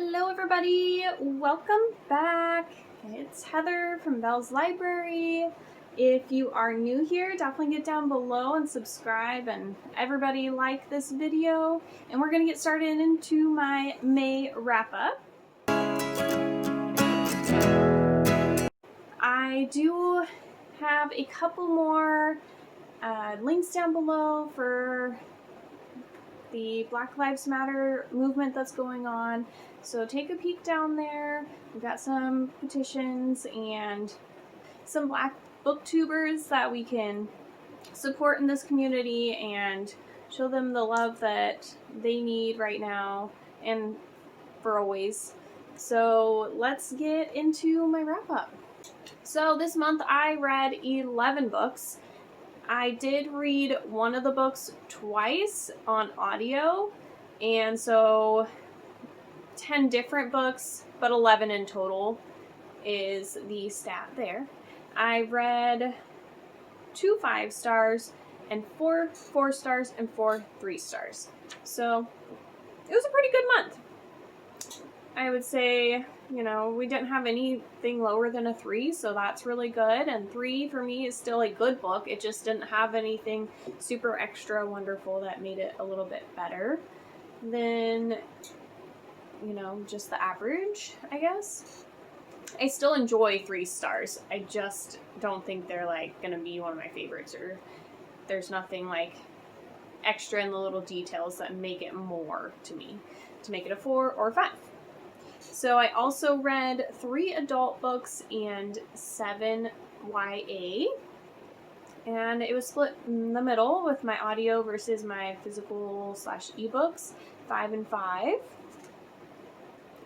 Hello everybody, welcome back. It's Heather from Belle's Library. If you are new here, definitely get down below and subscribe, and everybody like this video. And we're gonna get started into my May wrap-up. I do have a couple more links down below for the Black Lives Matter movement that's going on. So take a peek down there. We've got some petitions and some Black booktubers that we can support in this community and show them the love that they need right now and for always. So let's get into my wrap up. So this month I read 11 books. I did read one of the books twice on audio, and so 10 different books, but 11 in total is the stat there. I read 2 5 stars and 4 4 stars and 4 3 stars. So it was a pretty good month. I would say, you know, we didn't have anything lower than a 3, so that's really good. And 3 for me is still a good book. It just didn't have anything super extra wonderful that made it a little bit better than, you know, just the average, I guess. I still enjoy 3 stars. I just don't think they're like gonna be one of my favorites, or there's nothing like extra in the little details that make it more to me to make it a 4 or 5. So I also read 3 adult books and 7 YA, and it was split in the middle with my audio versus my physical / ebooks, 5 and 5.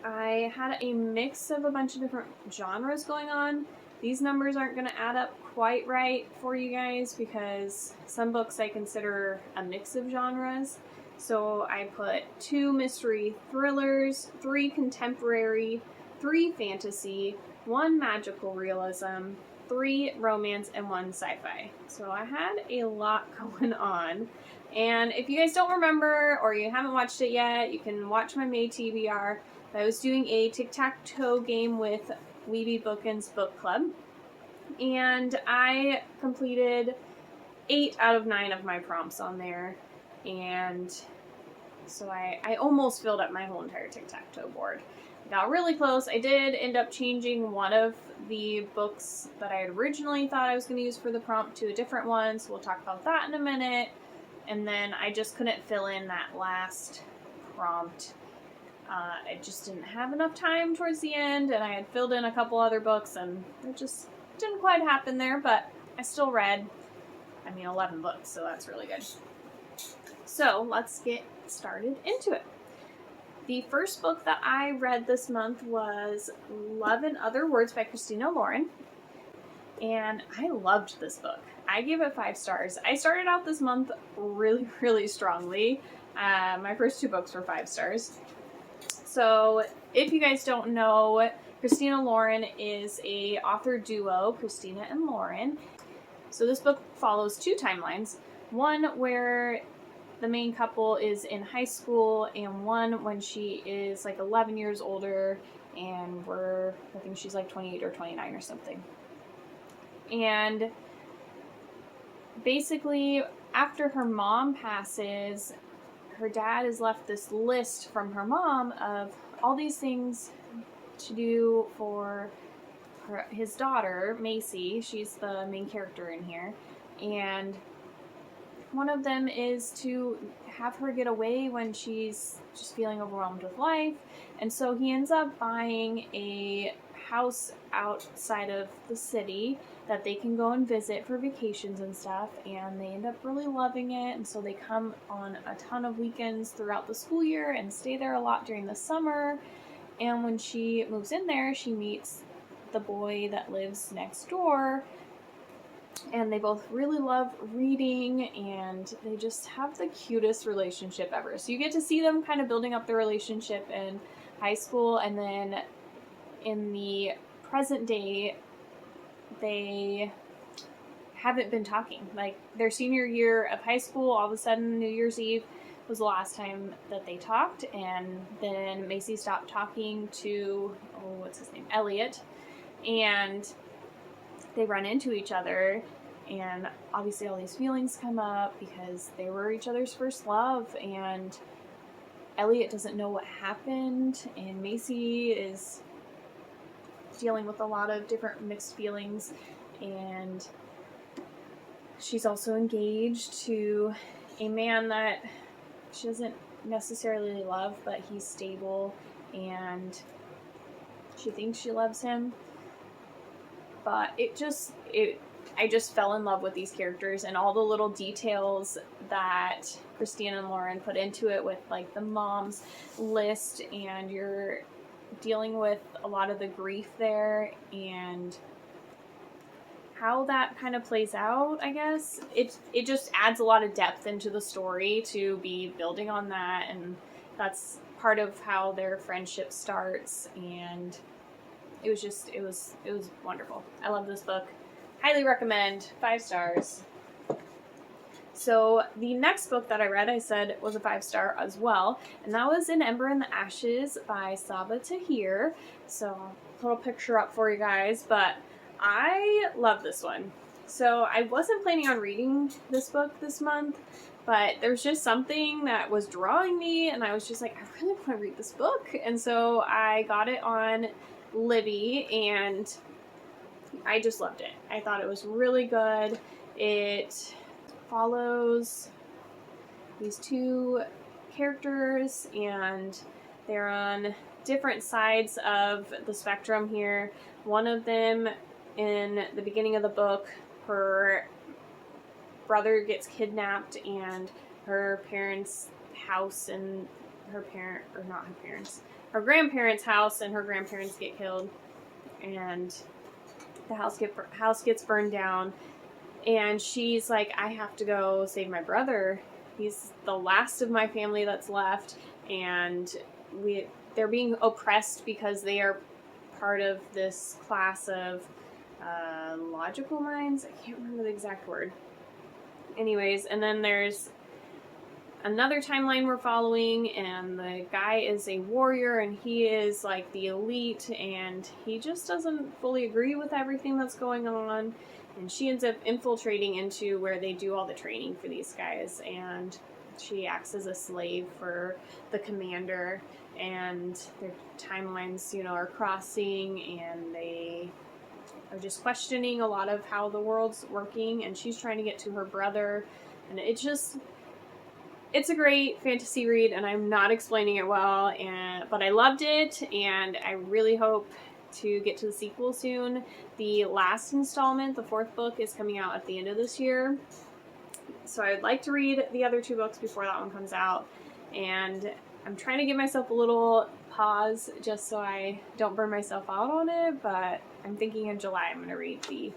I had a mix of a bunch of different genres going on. These numbers aren't going to add up quite right for you guys because some books I consider a mix of genres. So I put 2 mystery thrillers, 3 contemporary, 3 fantasy, 1 magical realism, 3 romance, and 1 sci-fi. So I had a lot going on. And if you guys don't remember or you haven't watched it yet, you can watch my May TBR. I was doing a tic-tac-toe game with Weeby Bookins Book Club. And I completed 8 out of 9 of my prompts on there. And so I almost filled up my whole entire tic-tac-toe board. I got really close. I did end up changing one of the books that I had originally thought I was going to use for the prompt to a different one, so we'll talk about that in a minute. And then I just couldn't fill in that last prompt. I just didn't have enough time towards the end, and I had filled in a couple other books, and it just didn't quite happen there, but I still read, 11 books, so that's really good. So let's get started into it. The first book that I read this month was Love in Other Words by Christina Lauren, and I loved this book. I gave it 5 stars. I started out this month really, really strongly. My first 2 books were 5 stars. So if you guys don't know, Christina Lauren is a author duo, Christina and Lauren. So this book follows 2 timelines. One where the main couple is in high school, and one when she is like 11 years older, and I think she's like 28 or 29 or something. And basically, after her mom passes, her dad has left this list from her mom of all these things to do for his daughter, Macy. She's the main character in here. And one of them is to have her get away when she's just feeling overwhelmed with life. And so he ends up buying a house outside of the city that they can go and visit for vacations and stuff, and they end up really loving it. And so they come on a ton of weekends throughout the school year and stay there a lot during the summer. And when she moves in there, she meets the boy that lives next door, and they both really love reading, and they just have the cutest relationship ever. So you get to see them kind of building up their relationship in high school, and then in the present day, they haven't been talking. Like, their senior year of high school, all of a sudden, New Year's Eve, was the last time that they talked, and then Macy stopped talking to, what's his name, Elliot, and they run into each other, and obviously all these feelings come up because they were each other's first love, and Elliot doesn't know what happened, and Macy is dealing with a lot of different mixed feelings, and she's also engaged to a man that she doesn't necessarily love, but he's stable, and she thinks she loves him. But I just fell in love with these characters and all the little details that Christina and Lauren put into it, with like the mom's list, and you're dealing with a lot of the grief there and how that kind of plays out, I guess. It just adds a lot of depth into the story to be building on that, and that's part of how their friendship starts, and it was wonderful. I love this book. Highly recommend. 5 stars. So the next book that I read, I said was a 5-star as well, and that was In Ember and the Ashes by Sabaa Tahir. So I'll put a picture up for you guys, but I love this one. So I wasn't planning on reading this book this month, but there's just something that was drawing me, and I was just like, I really want to read this book. And so I got it on Libby, and I just loved it. I thought it was really good. It follows these 2 characters, and they're on different sides of the spectrum here. One of them, in the beginning of the book, her brother gets kidnapped, and her parents' house and her grandparents' house and her grandparents get killed, and the house gets burned down, and she's like, I have to go save my brother. He's the last of my family that's left, and they're being oppressed because they are part of this class of logical minds. I can't remember the exact word. Anyways, and then there's another timeline we're following, and the guy is a warrior, and he is like the elite, and he just doesn't fully agree with everything that's going on, and she ends up infiltrating into where they do all the training for these guys, and she acts as a slave for the commander, and their timelines, are crossing, and they are just questioning a lot of how the world's working, and she's trying to get to her brother, and it's a great fantasy read, and I'm not explaining it well, but I loved it, and I really hope to get to the sequel soon. The last installment, the 4th book, is coming out at the end of this year, so I would like to read the other 2 books before that one comes out, and I'm trying to give myself a little pause just so I don't burn myself out on it, but I'm thinking in July I'm going to read the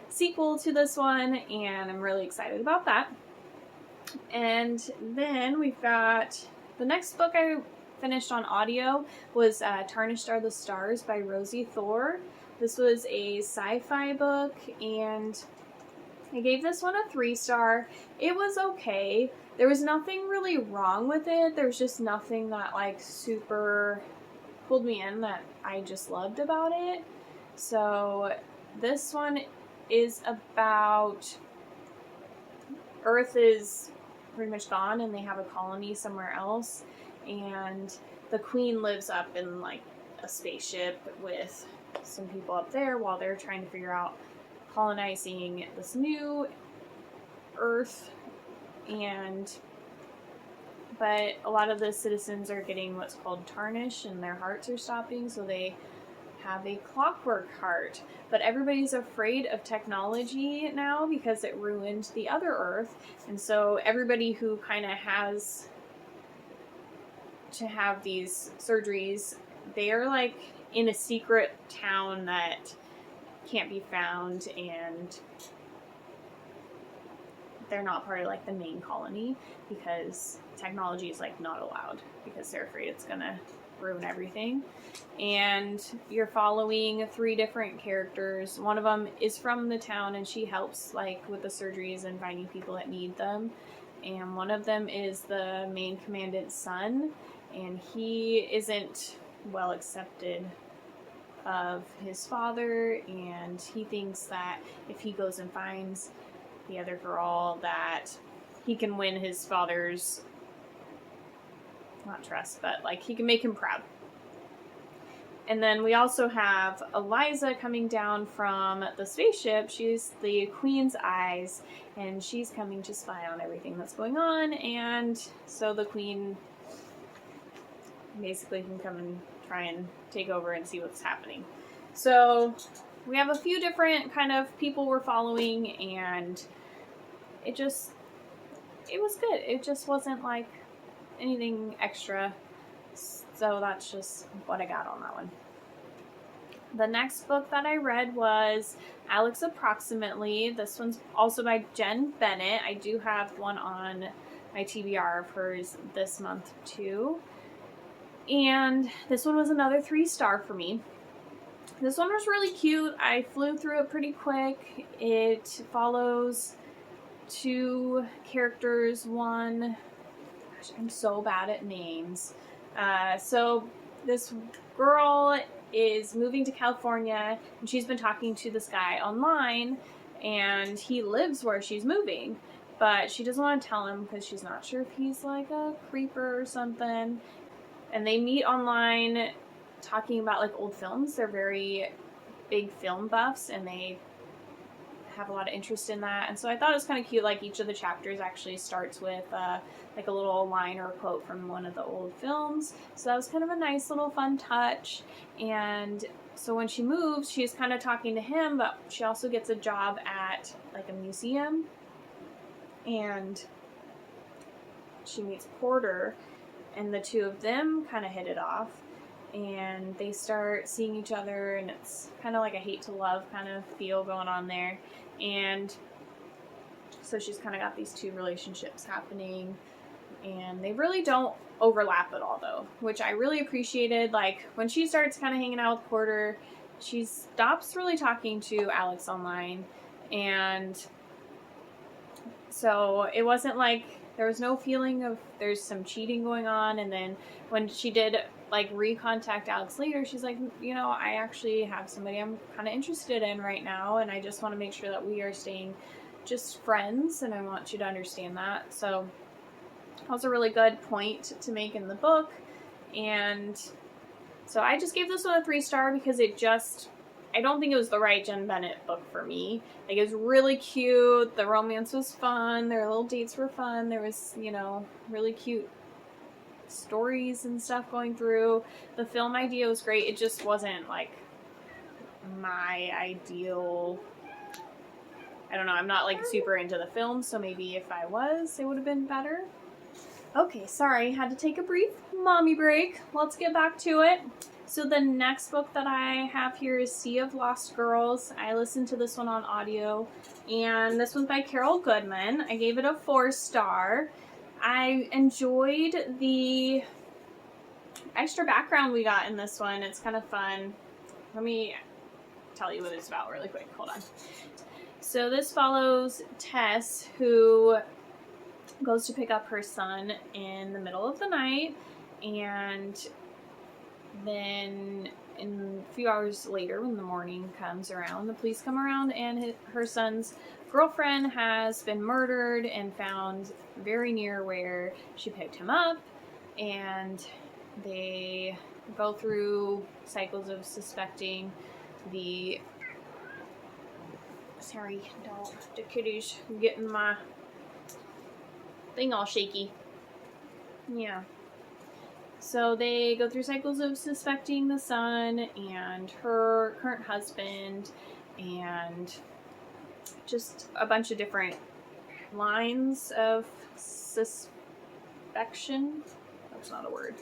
sequel to this one, and I'm really excited about that. And then we've got the next book I finished on audio was Tarnished Are the Stars by Rosiee Thor. This was a sci-fi book, and I gave this one a 3-star. It was okay. There was nothing really wrong with it. There's just nothing that like super pulled me in that I just loved about it. So this one is about Earth is pretty much gone, and they have a colony somewhere else, and the queen lives up in like a spaceship with some people up there while they're trying to figure out colonizing this new Earth, but a lot of the citizens are getting what's called tarnished, and their hearts are stopping, so they have a clockwork heart. But everybody's afraid of technology now because it ruined the other Earth, and so everybody who kind of has to have these surgeries, they are like in a secret town that can't be found, and they're not part of like the main colony because technology is like not allowed because they're afraid it's gonna ruin everything. And you're following 3 different characters. One of them is from the town, and she helps like with the surgeries and finding people that need them. and one of them is the main commandant's son, and he isn't well accepted of his father, and he thinks that if he goes and finds the other girl, that he can win his father's, not trust, but like he can make him proud. And then we also have Eliza coming down from the spaceship. She's the Queen's eyes, and she's coming to spy on everything that's going on, and so the Queen basically can come and try and take over and see what's happening. So we have a few different kind of people we're following, and it was good. It just wasn't like anything extra. So that's just what I got on that one. The next book that I read was Alex Approximately. This one's also by Jenn Bennett. I do have one on my TBR of hers this month too. And this one was another 3-star for me. This one was really cute. I flew through it pretty quick. It follows 2 characters. One, gosh, I'm so bad at names. So this girl is moving to California, and she's been talking to this guy online, and he lives where she's moving, but she doesn't want to tell him because she's not sure if he's like a creeper or something. And they meet online talking about like old films. They're very big film buffs, and they have a lot of interest in that. And so I thought it was kind of cute, like each of the chapters actually starts with like a little line or a quote from one of the old films. So that was kind of a nice little fun touch. And so when she moves, she's kind of talking to him, but she also gets a job at like a museum, and she meets Porter, and the 2 of them kind of hit it off, and they start seeing each other, and it's kind of like a hate to love kind of feel going on there. And so she's kind of got these 2 relationships happening, and they really don't overlap at all though, which I really appreciated. Like when she starts kind of hanging out with Porter, she stops really talking to Alex online, and so it wasn't like there was no feeling of there's some cheating going on. And then when she did like recontact Alex later, she's like, you know, I actually have somebody I'm kind of interested in right now, and I just want to make sure that we are staying just friends, and I want you to understand that. So that was a really good point to make in the book. And so I just gave this one a 3-star because I don't think it was the right Jenn Bennett book for me. Like, it was really cute. The romance was fun. Their little dates were fun. There was, you know, really cute stories and stuff going through. The film idea was great. It just wasn't, like, my ideal. I don't know. I'm not, like, super into the film, so maybe if I was, it would have been better. Okay, sorry. Had to take a brief mommy break. Let's get back to it. So the next book that I have here is Sea of Lost Girls. I listened to this one on audio, and this one's by Carol Goodman. I gave it a 4-star. I enjoyed the extra background we got in this one. It's kind of fun. Let me tell you what it's about really quick. Hold on. So this follows Tess, who goes to pick up her son in the middle of the night, and then a few hours later, when the morning comes around, the police come around, and her son's girlfriend has been murdered and found very near where she picked him up. And they go through cycles of suspecting the... Sorry, the kitty's getting my thing all shaky. Yeah. So they go through cycles of suspecting the son and her current husband, and just a bunch of different lines of suspicion. That's not a word.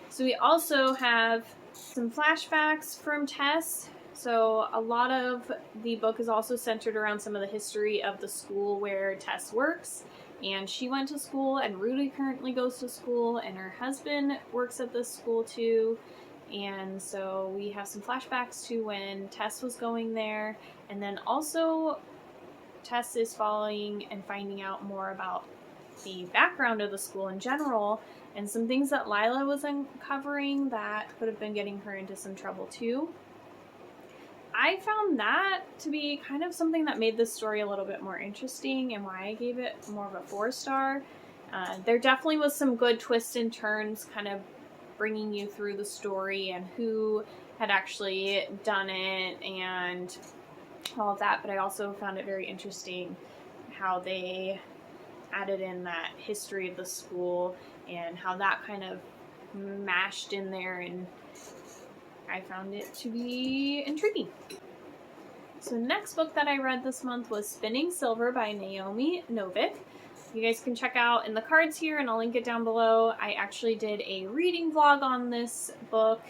So we also have some flashbacks from Tess. So a lot of the book is also centered around some of the history of the school where Tess works. And she went to school, and Rudy currently goes to school, and her husband works at this school too. And so we have some flashbacks to when Tess was going there. And then also Tess is following and finding out more about the background of the school in general and some things that Lila was uncovering that could have been getting her into some trouble too. I found that to be kind of something that made this story a little bit more interesting and why I gave it more of a 4-star. There definitely was some good twists and turns kind of bringing you through the story and who had actually done it and all of that, but I also found it very interesting how they added in that history of the school and how that kind of mashed in there, and I found it to be intriguing. So the next book that I read this month was Spinning Silver by Naomi Novik. You guys can check out in the cards here, and I'll link it down below. I actually did a reading vlog on this book,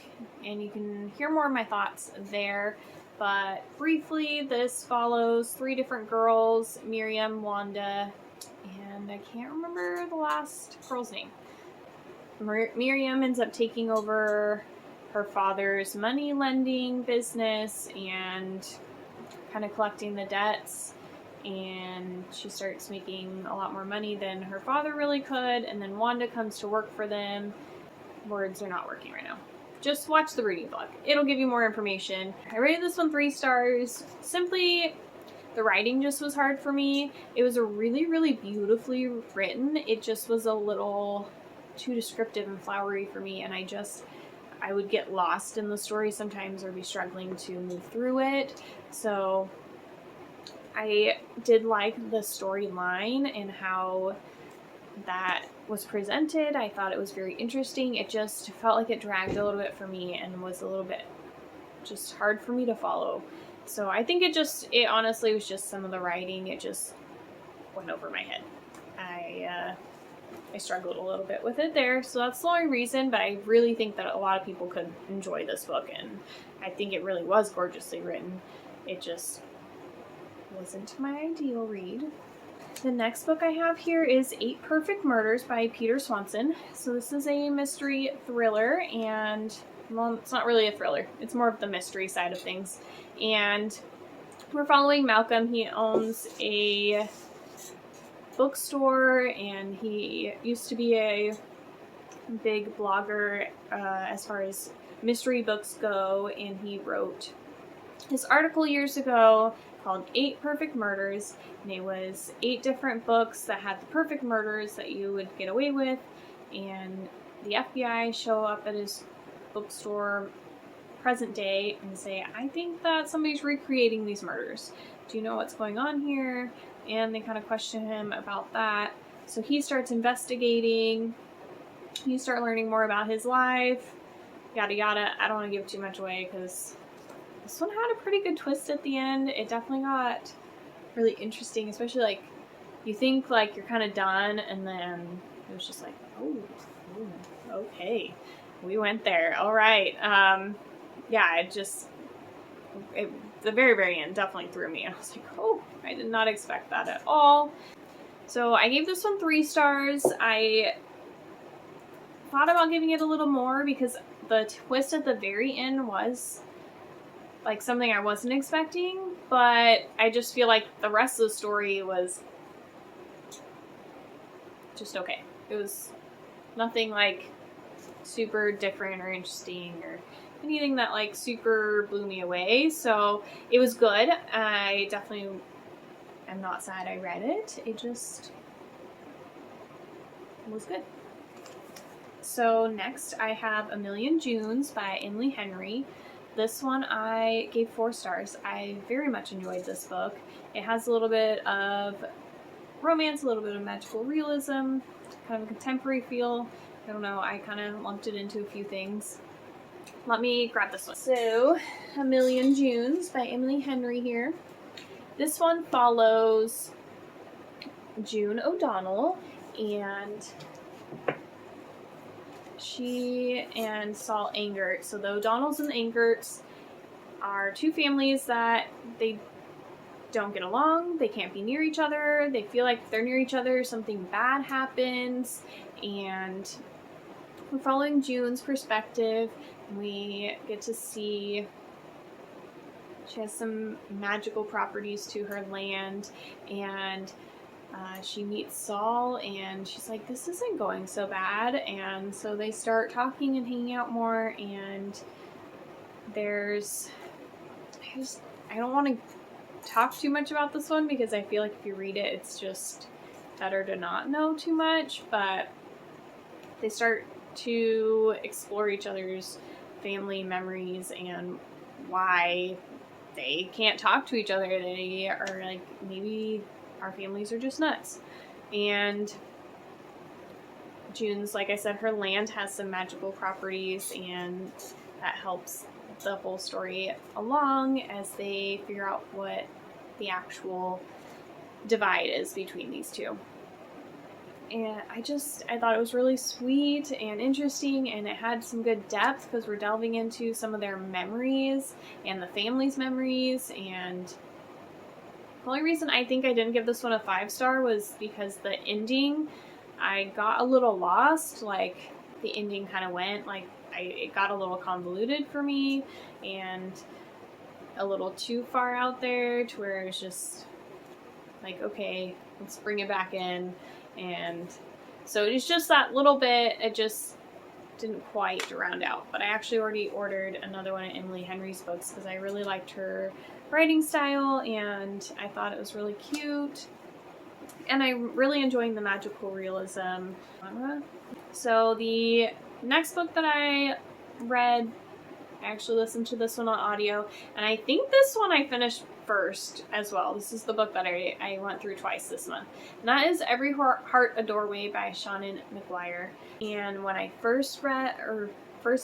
and you can hear more of my thoughts there. But briefly, this follows 3 different girls, Miriam, Wanda, and I can't remember the last girl's name. Miriam ends up taking over her father's money lending business and kind of collecting the debts, and she starts making a lot more money than her father really could, and then Wanda comes to work for them. Words are not working right now. Just watch the reading vlog. It'll give you more information. I rated this one 3 stars. Simply, the writing just was hard for me. It was a really, really beautifully written. It just was a little too descriptive and flowery for me, and I would get lost in the story sometimes or be struggling to move through it. So I did like the storyline and how that was presented. I thought it was very interesting. It just felt like it dragged a little bit for me and was a little bit just hard for me to follow. So I think it honestly was just some of the writing. It just went over my head. I struggled a little bit with it there, so that's the only reason, but I really think that a lot of people could enjoy this book, and I think it really was gorgeously written. It just wasn't my ideal read. The next book I have here is 8 Perfect Murders by Peter Swanson. So this is a mystery thriller, and, well, it's not really a thriller. It's more of the mystery side of things. And we're following Malcolm. He owns a bookstore, and he used to be a big blogger as far as mystery books go, and he wrote this article years ago called 8 Perfect Murders, and it was 8 different books that had the perfect murders that you would get away with, and the FBI show up at his bookstore present day and say, I think that somebody's recreating these murders. Do you know what's going on here? And they kind of question him about that. So he starts investigating. You start learning more about his life, yada yada. I don't want to give too much away because this one had a pretty good twist at the end. It definitely got really interesting, especially like you think like you're kind of done, and then it was just like, oh, okay, we went there. All right. Yeah, the very, very end definitely threw me. I was like, oh, I did not expect that at all. So I gave this one 3 stars. I thought about giving it a little more because the twist at the very end was like something I wasn't expecting, but I just feel like the rest of the story was just okay. It was nothing like super different or interesting or anything that like super blew me away. So it was good. I definitely am not sad I read it. It just was good. So next I have A Million Junes by Emily Henry. This one I gave 4 stars. I very much enjoyed this book. It has a little bit of romance, a little bit of magical realism, kind of a contemporary feel. I don't know, I kind of lumped it into a few things. Let me grab this one. So, A Million Junes by Emily Henry here. This one follows June O'Donnell, and she and Saul Angert. So the O'Donnells and the Angerts are 2 families that they don't get along. They can't be near each other. They feel like if they're near each other, something bad happens. And we're following June's perspective. We get to see she has some magical properties to her land, and she meets Saul, and she's like, this isn't going so bad, and so they start talking and hanging out more, and there's, I don't want to talk too much about this one, because I feel like if you read it, it's just better to not know too much, but they start to explore each other's family memories and why they can't talk to each other. They are like, maybe our families are just nuts. And June's, like I said, her land has some magical properties, and that helps the whole story along as they figure out what the actual divide is between these two. And I thought it was really sweet and interesting, and it had some good depth because we're delving into some of their memories and the family's memories. And the only reason I think I didn't give this one a 5-star was because the ending, I got a little lost. Like, the ending kind of went, like, it got a little convoluted for me and a little too far out there to where it's just like, okay, let's bring it back in. And so it's just that little bit, it just didn't quite round out. But I actually already ordered another one of Emily Henry's books because I really liked her writing style, and I thought it was really cute. And I'm really enjoying the magical realism genre. So the next book that I read, I actually listened to this one on audio, and I think this one I finished first as well. This is the book that I went through twice this month. And that is Every Heart a Doorway by Shaun and McGuire. And when I first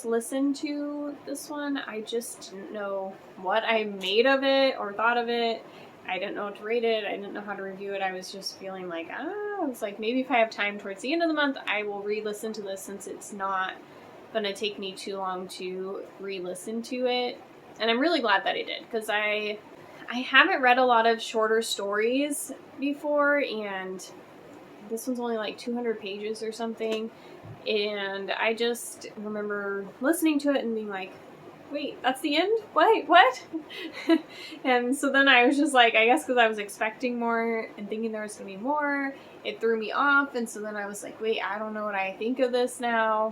listened to this one, I just didn't know what I made of it or thought of it. I didn't know what to rate it. I didn't know how to review it. I was just feeling like, I was like, maybe if I have time towards the end of the month, I will re-listen to this, since it's not going to take me too long to re-listen to it. And I'm really glad that I did, because I haven't read a lot of shorter stories before, and this one's only like 200 pages or something. And I just remember listening to it and being like, wait, that's the end? Wait, what? And so then I was just like, I guess because I was expecting more and thinking there was going to be more, it threw me off. And so then I was like, wait, I don't know what I think of this now.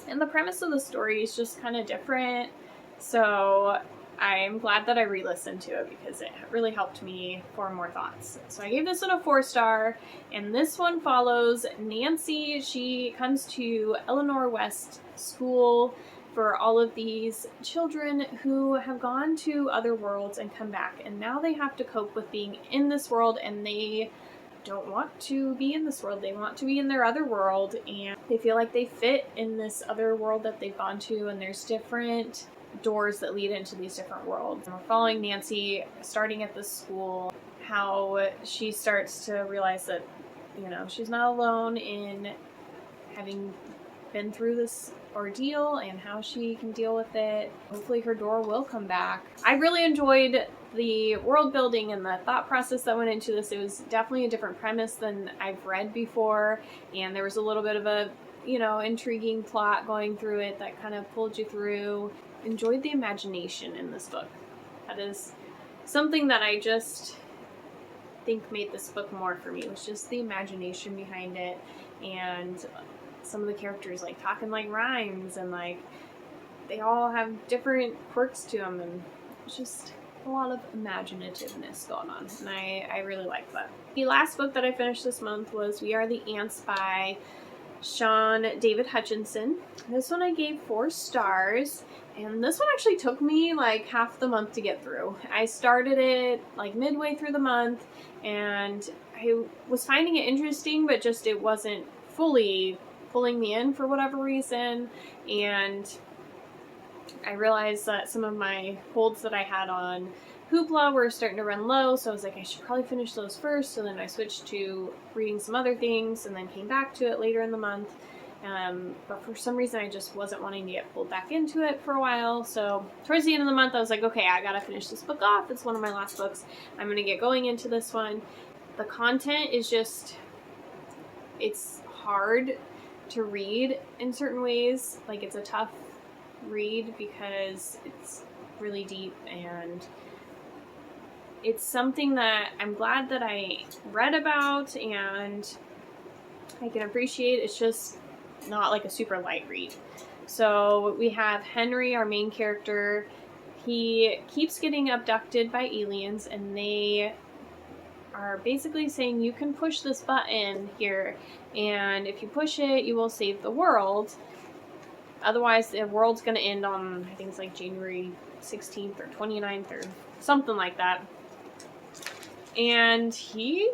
And the premise of the story is just kind of different. So I'm glad that I re-listened to it because it really helped me form more thoughts. So I gave this one a 4-star, and this one follows Nancy. She comes to Eleanor West School for all of these children who have gone to other worlds and come back, and now they have to cope with being in this world, and they don't want to be in this world. They want to be in their other world, and they feel like they fit in this other world that they've gone to, and there's different doors that lead into these different worlds. And we're following Nancy starting at this school, how she starts to realize that, you know, she's not alone in having been through this ordeal and how she can deal with it. Hopefully her door will come back. I really enjoyed the world building and the thought process that went into this. It was definitely a different premise than I've read before, and there was a little bit of a, you know, intriguing plot going through it that kind of pulled you through. Enjoyed the imagination in this book. That is something that I just think made this book more for me. It was just the imagination behind it, and some of the characters like talking like rhymes, and like they all have different quirks to them, and it's just a lot of imaginativeness going on, and I really like that. The last book that I finished this month was We Are the Ants by Shaun David Hutchinson. This one I gave 4 stars, and this one actually took me like half the month to get through. I started it like midway through the month, and I was finding it interesting, but just it wasn't fully pulling me in for whatever reason, and I realized that some of my holds that I had on Hoopla were starting to run low, so I was like, I should probably finish those first. So then I switched to reading some other things, and then came back to it later in the month. But for some reason, I just wasn't wanting to get pulled back into it for a while. So towards the end of the month, I was like, okay, I gotta finish this book off. It's one of my last books. I'm gonna get going into this one. The content is just, it's hard to read in certain ways. Like, it's a tough read because it's really deep, and it's something that I'm glad that I read about and I can appreciate. It's just not like a super light read. So we have Henry, our main character. He keeps getting abducted by aliens, and they are basically saying you can push this button here, and if you push it, you will save the world. Otherwise, the world's going to end on, I think it's like January 16th or 29th or something like that. And he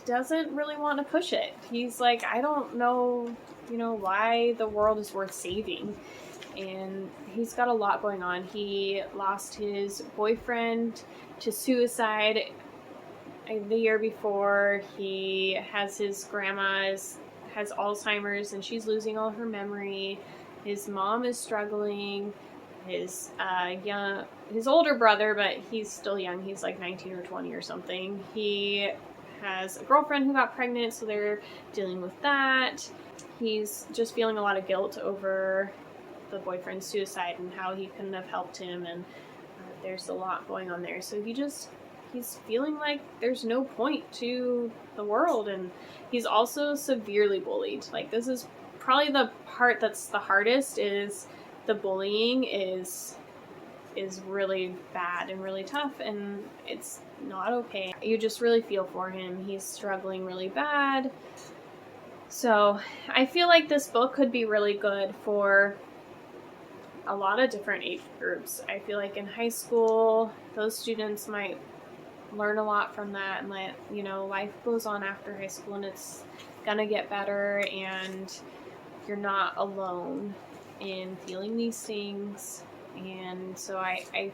doesn't really want to push it. He's like, I don't know, why the world is worth saving. And he's got a lot going on. He lost his boyfriend to suicide the year before. He has his grandma has Alzheimer's and she's losing all her memory. His mom is struggling. His older brother, but he's still young. He's like 19 or 20 or something. He has a girlfriend who got pregnant, so they're dealing with that. He's just feeling a lot of guilt over the boyfriend's suicide and how he couldn't have helped him, and there's a lot going on there. So he's feeling like there's no point to the world, and he's also severely bullied. Like, this is probably the part that's the hardest, is the bullying is really bad and really tough, and it's not okay. You just really feel for him. He's struggling really bad. So I feel like this book could be really good for a lot of different age groups. I feel like in high school, those students might learn a lot from that, and life goes on after high school, and it's gonna get better, and you're not alone in feeling these things. And so I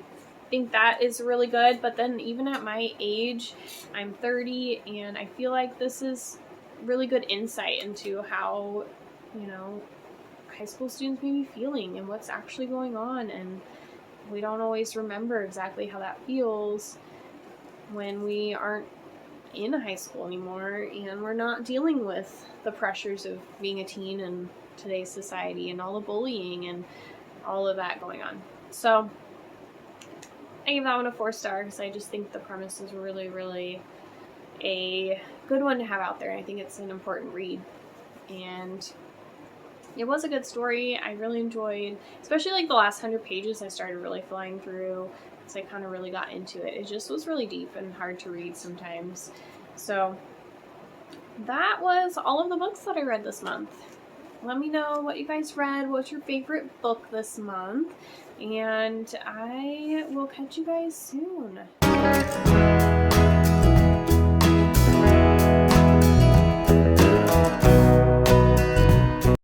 think that is really good. But then even at my age, I'm 30, and I feel like this is really good insight into how, high school students may be feeling and what's actually going on. And we don't always remember exactly how that feels when we aren't in high school anymore, and we're not dealing with the pressures of being a teen in today's society and all the bullying and all of that going on. So I give that one a 4-star because I just think the premise is really, really a good one to have out there. I think it's an important read, and it was a good story. I really enjoyed, especially like the last 100 pages. I started really flying through, so I kind of really got into it. It just was really deep and hard to read sometimes. So that was all of the books that I read this month. Let me know what you guys read. What's your favorite book this month? And I will catch you guys soon.